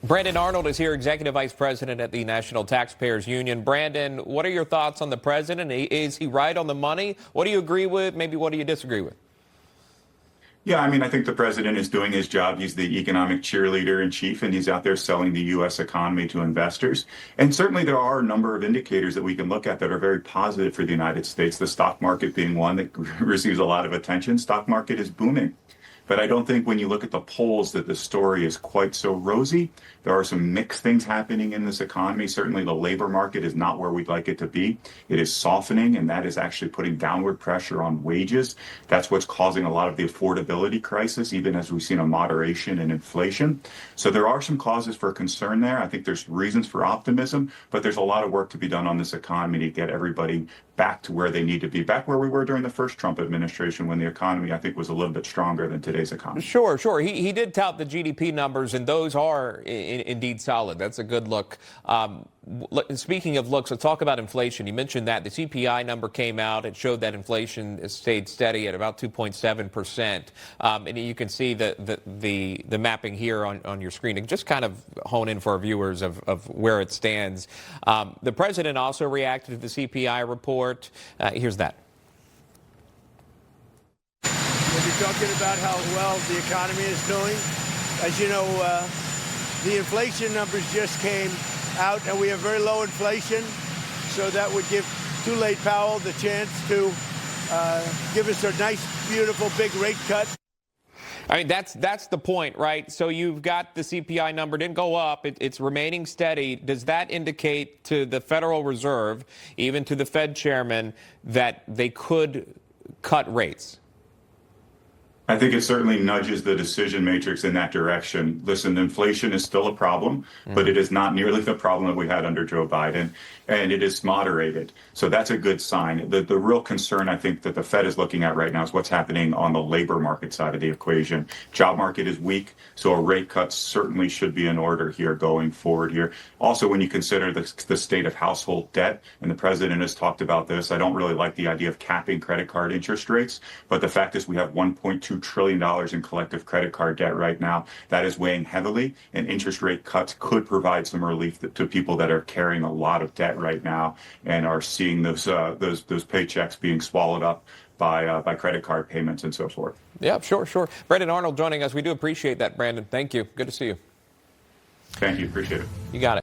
Brandon Arnold is here, Executive Vice President at the National Taxpayers Union. Brandon, what are your thoughts on the president? Is he right on the money? What do you agree with? Maybe what do you disagree with? Yeah, I mean, I think the president is doing his job. He's the economic cheerleader in chief, and he's out there selling the U.S. economy to investors. And certainly there are a number of indicators that we can look at that are very positive for the United States, the stock market being one that receives a lot of attention. Stock market is booming. But I don't think when you look at the polls that the story is quite so rosy. There are some mixed things happening in this economy. Certainly the labor market is not where we'd like it to be. It is softening, and that is actually putting downward pressure on wages. That's what's causing a lot of the affordability crisis, even as we've seen a moderation in inflation. So there are some causes for concern there. I think there's reasons for optimism, but there's a lot of work to be done on this economy to get everybody back to where they need to be, back where we were during the first Trump administration when the economy, I think, was a little bit stronger than today's economy. Sure. He did tout the GDP numbers, and those are indeed solid. That's a good look. Speaking of looks, let's talk about inflation. You mentioned that the CPI number came out. It showed that inflation has stayed steady at about 2.7%. And you can see the mapping here on your screen. And just kind of hone in for our viewers of where it stands. The president also reacted to the CPI report. Here's that. We'll be talking about how well the economy is doing. As you know, the inflation numbers just came out, and we have very low inflation, so that would give Too-Late Powell the chance to give us a nice, beautiful, big rate cut. I mean, that's the point, right? So you've got the CPI number didn't go up. It's remaining steady. Does that indicate to the Federal Reserve, even to the Fed chairman, that they could cut rates? I think it certainly nudges the decision matrix in that direction. Listen, inflation is still a problem, but it is not nearly the problem that we had under Joe Biden, and it is moderated. So that's a good sign. The real concern, I think, that the Fed is looking at right now is what's happening on the labor market side of the equation. Job market is weak, so a rate cut certainly should be in order here going forward here. Also, when you consider the state of household debt, and the president has talked about this, I don't really like the idea of capping credit card interest rates, but the fact is we have $1.2 trillion in collective credit card debt right now. That is weighing heavily, and interest rate cuts could provide some relief to people that are carrying a lot of debt right now and are seeing those paychecks being swallowed up by credit card payments and so forth. Yeah, sure. Brandon Arnold joining us. We do appreciate that, Brandon. Thank you. Good to see you. Thank you. Appreciate it. You got it.